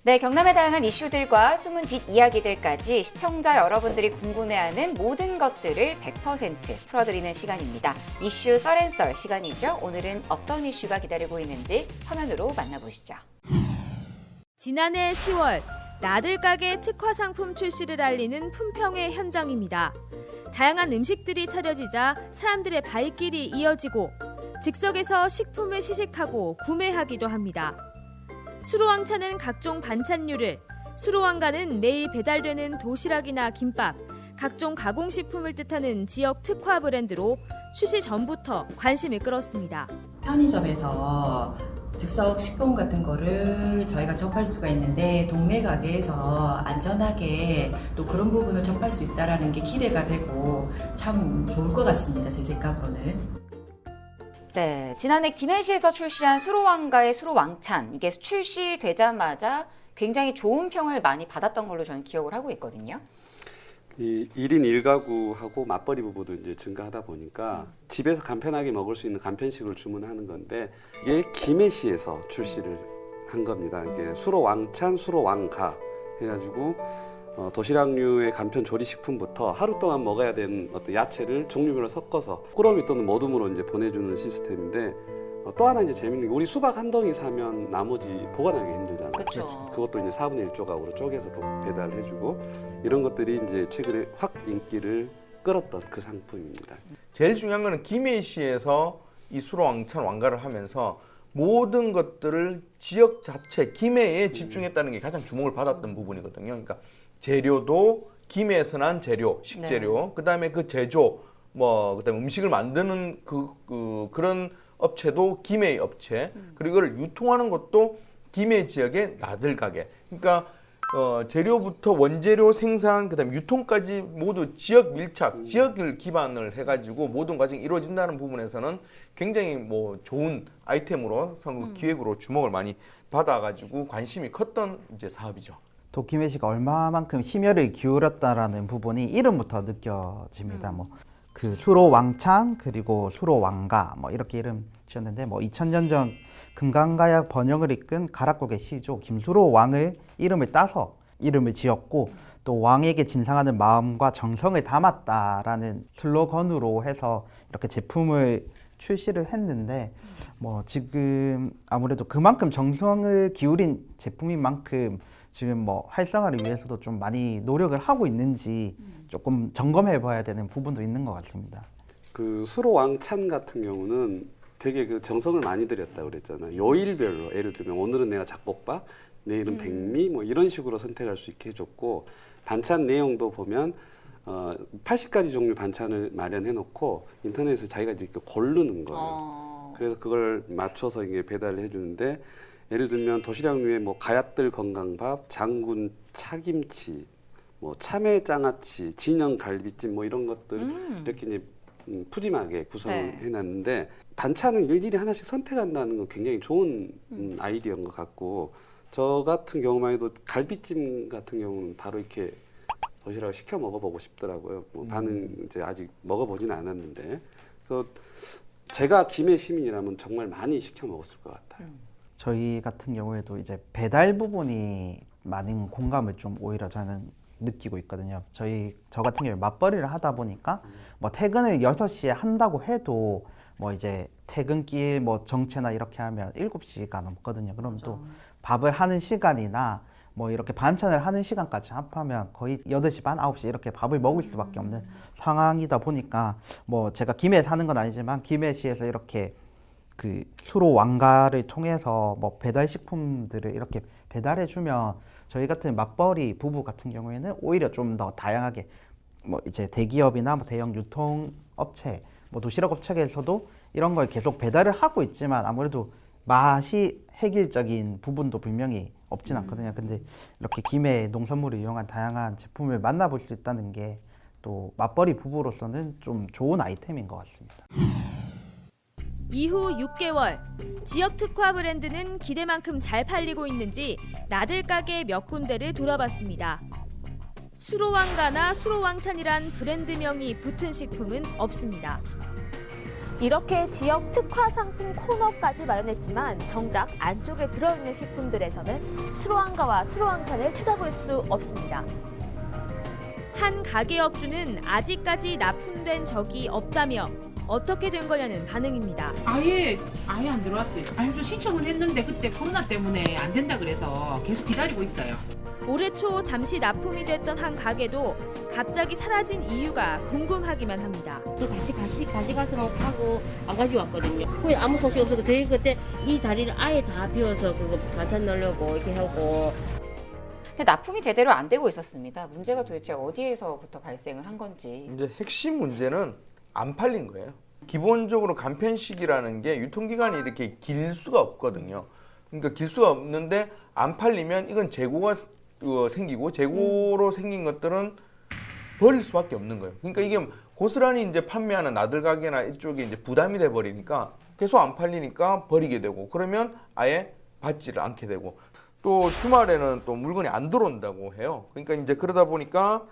네, 경남의 다양한 이슈들과 숨은 뒷이야기들까지 시청자 여러분들이 궁금해하는 모든 것들을 100% 풀어드리는 시간입니다. 이슈 썰앤썰 시간이죠. 오늘은 어떤 이슈가 기다리고 있는지 화면으로 만나보시죠. 지난해 10월 나들가게 특화 상품 출시를 알리는 품평회 현장입니다. 다양한 음식들이 차려지자 사람들의 발길이 이어지고 즉석에서 식품을 시식하고 구매하기도 합니다. 수로왕차는 각종 반찬류를, 수로왕가는 매일 배달되는 도시락이나 김밥, 각종 가공식품을 뜻하는 지역 특화 브랜드로 출시 전부터 관심을 끌었습니다. 편의점에서 즉석 식품 같은 거를 저희가 접할 수가 있는데 동네 가게에서 안전하게 또 그런 부분을 접할 수 있다는 게 기대가 되고 참 좋을 것 같습니다. 제 생각으로는. 네, 지난해 김해시에서 출시한 수로왕가의 수로왕찬, 이게 출시되자마자 굉장히 좋은 평을 많이 받았던 걸로 저는 기억을 하고 있거든요. 이 1인 1가구하고 맞벌이 부부도 이제 증가하다 보니까 집에서 간편하게 먹을 수 있는 간편식을 주문하는 건데 이게 김해시에서 출시를 한 겁니다. 이게 수로왕찬, 수로왕가 해가지고 도시락류의 간편 조리식품부터 하루 동안 먹어야 되는 어떤 야채를 종류별로 섞어서 꾸러미 또는 모둠으로 이제 보내주는 시스템인데 또 하나 이제 재밌는 게 우리 수박 한 덩이 사면 나머지 보관하기 힘들잖아요. 그렇죠. 그것도 이제 4분의 1 조각으로 쪼개서 배달해주고 이런 것들이 이제 최근에 확 인기를 끌었던 그 상품입니다. 제일 중요한 거는 김해시에서 이 수로왕찬 왕가를 하면서 모든 것들을 지역 자체 김해에 집중했다는 게 가장 주목을 받았던 부분이거든요. 그러니까 재료도 김해에서 난 재료, 식재료, 네. 그다음에 그 제조, 그다음에 음식을 만드는 그런 업체도 김해 업체, 그리고 이걸 유통하는 것도 김해 지역의 나들가게. 그러니까 재료부터 원재료 생산, 그다음에 유통까지 모두 지역 밀착, 지역을 기반을 해가지고 모든 과정이 이루어진다는 부분에서는 굉장히 좋은 아이템으로 기획으로 주목을 많이 받아가지고 관심이 컸던 이제 사업이죠. 또 김해시가 얼마만큼 심혈을 기울였다라는 부분이 이름부터 느껴집니다. 그 수로왕찬 그리고 수로왕가 이렇게 이름 지었는데 2000년 전 금강가약 번영을 이끈 가락국의 시조 김수로왕을 이름을 따서 이름을 지었고 또 왕에게 진상하는 마음과 정성을 담았다라는 슬로건으로 해서 이렇게 제품을 출시를 했는데 지금 아무래도 그만큼 정성을 기울인 제품인 만큼 지금 활성화를 위해서도 좀 많이 노력을 하고 있는지 조금 점검해 봐야 되는 부분도 있는 것 같습니다. 그 수로왕찬 같은 경우는 되게 그 정성을 많이 들였다고 그랬잖아요. 요일별로 예를 들면 오늘은 내가 잡곡밥, 내일은 백미 이런 식으로 선택할 수 있게 해줬고 반찬 내용도 보면 80가지 종류 반찬을 마련해 놓고 인터넷에서 자기가 이렇게 고르는 거예요. 그래서 그걸 맞춰서 이게 배달을 해주는데 예를 들면 도시락류에 가얏들 건강밥, 장군 차김치, 참외 장아찌, 진영 갈비찜 이런 것들 이렇게 이제 푸짐하게 구성을 해놨는데 반찬을 일일이 하나씩 선택한다는 건 굉장히 좋은 아이디어인 것 같고 저 같은 경우만 해도 갈비찜 같은 경우는 바로 이렇게 도시락을 시켜 먹어보고 싶더라고요. 반응 이제 아직 먹어보지는 않았는데 그래서 제가 김해 시민이라면 정말 많이 시켜 먹었을 것 같아요. 저희 같은 경우에도 이제 배달 부분이 많은 공감을 좀 오히려 저는 느끼고 있거든요. 저 같은 경우에 맞벌이를 하다 보니까 퇴근을 6시에 한다고 해도 이제 퇴근길 정체나 이렇게 하면 7시가 넘거든요. 그럼 또 밥을 하는 시간이나 이렇게 반찬을 하는 시간까지 합하면 거의 8시 반, 9시 이렇게 밥을 먹을 수밖에 없는 상황이다 보니까 제가 김해에 사는 건 아니지만 김해시에서 이렇게 그 수로왕가를 통해서 배달 식품들을 이렇게 배달해 주면 저희 같은 맞벌이 부부 같은 경우에는 오히려 좀 더 다양하게 이제 대기업이나 대형 유통업체, 도시락 업체에서도 이런 걸 계속 배달을 하고 있지만 아무래도 맛이 획일적인 부분도 분명히 없진 않거든요. 근데 이렇게 김해 농산물을 이용한 다양한 제품을 만나볼 수 있다는 게 또 맞벌이 부부로서는 좀 좋은 아이템인 것 같습니다. 이후 6개월, 지역 특화 브랜드는 기대만큼 잘 팔리고 있는지 나들가게 몇 군데를 돌아봤습니다. 수로왕가나 수로왕찬이란 브랜드명이 붙은 식품은 없습니다. 이렇게 지역 특화 상품 코너까지 마련했지만 정작 안쪽에 들어있는 식품들에서는 수로왕가와 수로왕찬을 찾아볼 수 없습니다. 한 가게 업주는 아직까지 납품된 적이 없다며 어떻게 된 거냐는 반응입니다. 아예 안 들어왔어요. 아니 좀 신청을 했는데 그때 코로나 때문에 안 된다 그래서 계속 기다리고 있어요. 올해 초 잠시 납품이 됐던 한 가게도 갑자기 사라진 이유가 궁금하기만 합니다. 가져가서 하고 안 가지고 왔거든요. 거기 아무 소식 없었고 저희 그때 이 다리를 아예 다 비워서 그거 반찬 넣으려고 이렇게 하고. 근데 납품이 제대로 안 되고 있었습니다. 문제가 도대체 어디에서부터 발생을 한 건지. 이제 핵심 문제는 안 팔린 거예요. 기본적으로 간편식이라는 게 유통기간이 이렇게 길 수가 없거든요. 그러니까 길 수가 없는데 안 팔리면 이건 재고가 생기고 재고로 생긴 것들은 버릴 수밖에 없는 거예요. 그러니까 이게 고스란히 이제 판매하는 나들 가게나 이쪽에 이제 부담이 돼 버리니까 계속 안 팔리니까 버리게 되고 그러면 아예 받지를 않게 되고 또 주말에는 또 물건이 안 들어온다고 해요. 그러니까 이제 그러다 보니까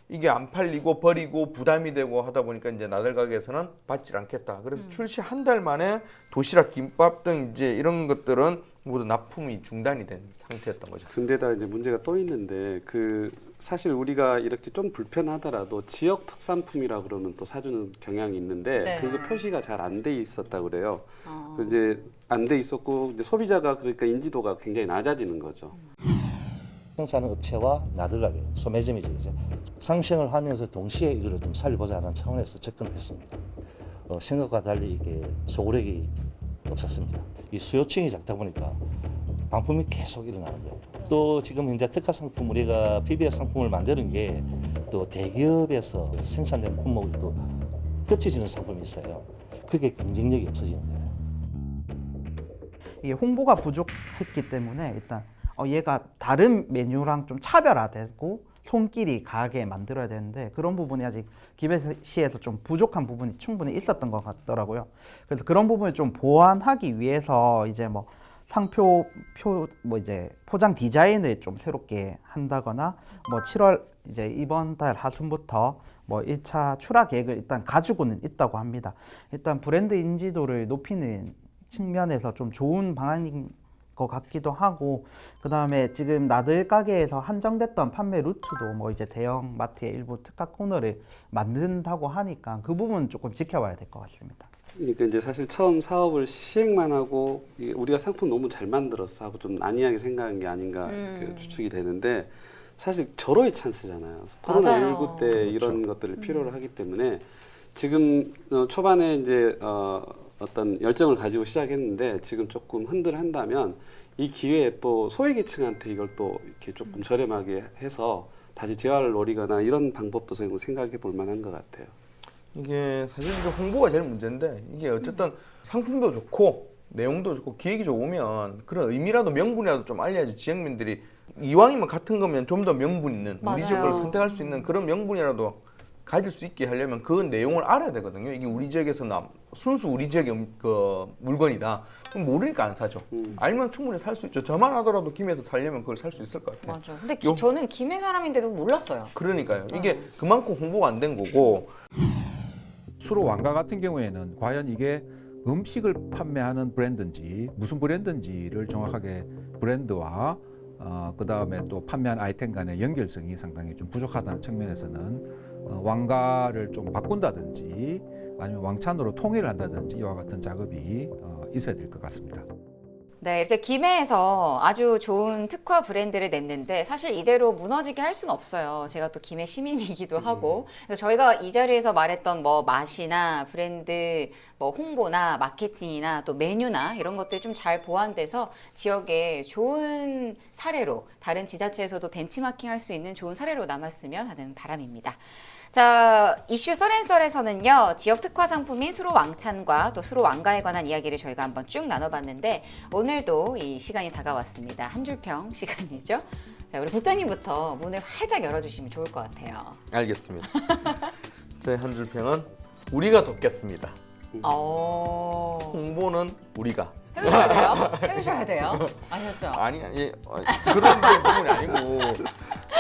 이게 안 팔리고 버리고 부담이 되고 하다 보니까 이제 나들 가게에서는 받질 않겠다. 그래서 출시 한 달 만에 도시락, 김밥 등 이제 이런 것들은 모두 납품이 중단이 된 상태였던 거죠. 근데다 이제 문제가 또 있는데 그 사실 우리가 이렇게 좀 불편하더라도 지역 특산품이라 그러면 또 사주는 경향이 있는데 네. 그거 표시가 잘 안 돼 있었다 그래요. 그 이제 안 돼 있었고 이제 소비자가 그러니까 인지도가 굉장히 낮아지는 거죠. 생산하는 업체와 나들가게, 소매점이죠. 이제 상생을 하면서 동시에 이거를 좀 살려보자는 차원에서 접근을 했습니다. 생각과 달리 이게 소구력이 없었습니다. 이 수요층이 작다 보니까 반품이 계속 일어나는 거예요. 또 지금 현재 특화 상품 우리가 PBS 상품을 만드는 게 또 대기업에서 생산된 품목이 또 겹쳐지는 상품이 있어요. 그게 경쟁력이 없어지는 거예요. 이게 홍보가 부족했기 때문에 일단 얘가 다른 메뉴랑 좀 차별화되고 손길이 가게 만들어야 되는데 그런 부분이 아직 기배시에서 좀 부족한 부분이 충분히 있었던 것 같더라고요. 그래서 그런 부분을 좀 보완하기 위해서 이제 뭐 상표 뭐 이제 포장 디자인을 좀 새롭게 한다거나 뭐 7월 이제 이번 달 하순부터 뭐 1차 출하 계획을 일단 가지고는 있다고 합니다. 일단 브랜드 인지도를 높이는 측면에서 좀 좋은 방안인 것 같기도 하고 그 다음에 지금 나들 가게에서 한정됐던 판매 루트도 뭐 이제 대형 마트의 일부 특화 코너를 만든다고 하니까 그 부분은 조금 지켜봐야 될 것 같습니다. 그러니까 이제 사실 처음 사업을 시행만 하고 우리가 상품 너무 잘 만들었어 하고 좀 안이하게 생각한 게 아닌가 그 추측이 되는데 사실 절호의 찬스잖아요. 코로나19 때 이런 것들을 필요로 하기 때문에 지금 초반에 이제 어떤 열정을 가지고 시작했는데 지금 조금 흔들한다면 이 기회에 또 소외계층한테 이걸 또 이렇게 조금 저렴하게 해서 다시 재활을 노리거나 이런 방법도 생각해 볼 만한 것 같아요. 이게 사실 이제 홍보가 제일 문제인데 이게 어쨌든 상품도 좋고 내용도 좋고 기획이 좋으면 그런 의미라도 명분이라도 좀 알려야지 지역민들이 이왕이면 같은 거면 좀 더 명분 있는 우리 맞아요. 지역을 선택할 수 있는 그런 명분이라도 가질 수 있게 하려면 그 내용을 알아야 되거든요. 이게 우리 지역에서 순수 우리 지역의 그 물건이다. 그럼 모르니까 안 사죠. 알면 충분히 살 수 있죠. 저만 하더라도 김해에서 살려면 그걸 살 수 있을 것 같아요. 맞아. 근데 저는 김해 사람인데도 몰랐어요. 그러니까요. 이게 그만큼 홍보가 안 된 거고. 수로 왕가 같은 경우에는 과연 이게 음식을 판매하는 브랜드인지 무슨 브랜드인지를 정확하게 브랜드와 그 다음에 또 판매한 아이템 간의 연결성이 상당히 좀 부족하다는 측면에서는 왕가를 좀 바꾼다든지 아니면 왕찬으로 통일을 한다든지 이와 같은 작업이 있어야 될 것 같습니다. 네, 이렇게 김해에서 아주 좋은 특화 브랜드를 냈는데 사실 이대로 무너지게 할 수는 없어요. 제가 또 김해 시민이기도 하고 그래서 저희가 이 자리에서 말했던 뭐 맛이나 브랜드 뭐 홍보나 마케팅이나 또 메뉴나 이런 것들이 좀 잘 보완돼서 지역에 좋은 사례로 다른 지자체에서도 벤치마킹할 수 있는 좋은 사례로 남았으면 하는 바람입니다. 자, 이슈 썰앤썰에서는요, 지역 특화 상품인 수로 왕찬과 또 수로 왕가에 관한 이야기를 저희가 한번 쭉 나눠봤는데, 오늘도 이 시간이 다가왔습니다. 한 줄평 시간이죠. 자, 우리 국장님부터 문을 활짝 열어주시면 좋을 것 같아요. 알겠습니다. 제 한 줄 평은 우리가 돕겠습니다. 홍보는 우리가. 해주셔야 돼요. 해주셔야 돼요. 아셨죠? 아니 그런 게 부분이 아니고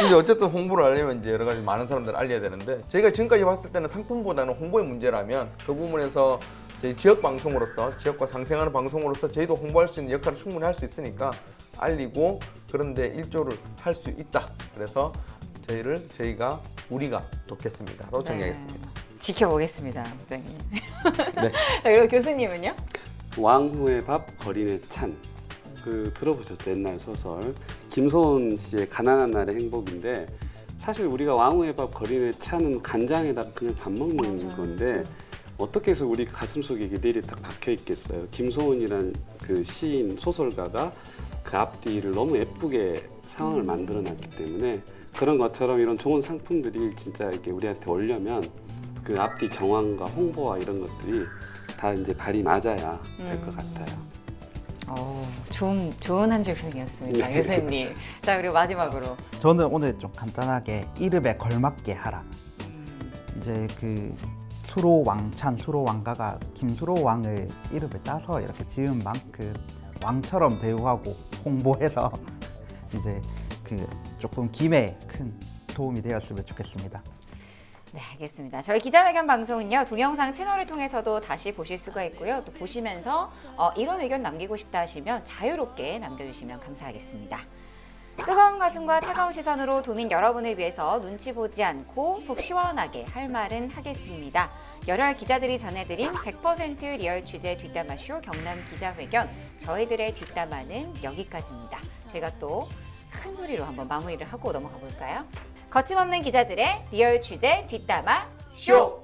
이제 어쨌든 홍보를 하려면 이제 여러 가지 많은 사람들 알려야 되는데 저희가 지금까지 봤을 때는 상품보다는 홍보의 문제라면 그 부분에서 저희 지역 방송으로서 지역과 상생하는 방송으로서 저희도 홍보할 수 있는 역할을 충분히 할 수 있으니까 알리고 그런데 일조를 할 수 있다. 그래서 저희가 우리가 돕겠습니다로 정리하겠습니다. 지켜보겠습니다, 부장님. 네. 자, 그리고 교수님은요? 왕후의 밥 거린의 찬. 들어보셨죠? 옛날 소설. 김소은 씨의 가난한 날의 행복인데 사실 우리가 왕후의 밥 거린의 찬은 간장에다 그냥 밥 먹는 건데 어떻게 해서 우리 가슴속에 이게 내리 딱 박혀 있겠어요. 김소은이란 그 시인 소설가가 그 앞뒤를 너무 예쁘게 상황을 만들어 놨기 때문에 그런 것처럼 이런 좋은 상품들이 진짜 이렇게 우리한테 오려면 그 앞뒤 정황과 홍보와 이런 것들이 다 이제 발이 맞아야 될 것 같아요. 좋은 한 줄 평이었습니다, 교수님. 자, 그리고 마지막으로 저는 오늘 좀 간단하게 이름에 걸맞게 하라. 이제 그 수로왕찬, 수로왕가가 김수로 왕을 이름을 따서 이렇게 지은 만큼 왕처럼 대우하고 홍보해서 이제 그 조금 김에 큰 도움이 되었으면 좋겠습니다. 네, 알겠습니다. 저희 기자회견 방송은요, 동영상 채널을 통해서도 다시 보실 수가 있고요. 또 보시면서 이런 의견 남기고 싶다 하시면 자유롭게 남겨주시면 감사하겠습니다. 뜨거운 가슴과 차가운 시선으로 도민 여러분을 위해서 눈치 보지 않고 속 시원하게 할 말은 하겠습니다. 열혈 기자들이 전해드린 100% 리얼 취재 뒷담화쇼 경남 기자회견, 저희들의 뒷담화는 여기까지입니다. 저희가 또 큰 소리로 한번 마무리를 하고 넘어가 볼까요? 거침없는 기자들의 리얼 취재 뒷담화 쇼!